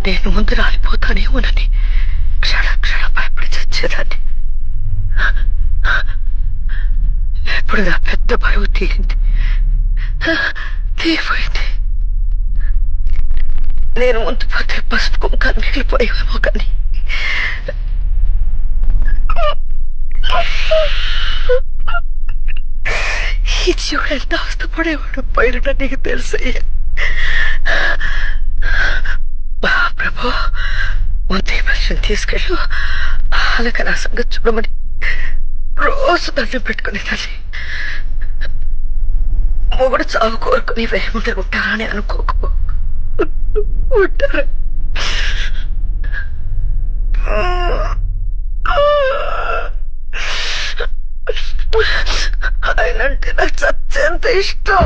నేను ముందు రాలిపోతానేమోనని క్షణ క్షణ భయపడి చచ్చేదాన్ని. ఇప్పుడు నా పెద్ద బరువు తీరింది, తీరిపోయింది. నేను ముందు పోతే పసుపు కుంకాలు మిగిలిపోయేమో కానీ ఈ జీవుడు ఎంత అవస్థపడేవాడు పైన నీకు తెలుసయ్యా. ప్రభు, ముందు ఈ మనిషిని తీసుకెళ్ళు, అలాగ నా సంగతి చూడమని రోజు దండం పెట్టుకునేదాన్ని. మొగుడు చావు కోరుకుని వేయముంటే ఉంటారని అనుకోకు, ఉంటారు. ఆయనంటే నాకు చచ్చేంత ఇష్టం.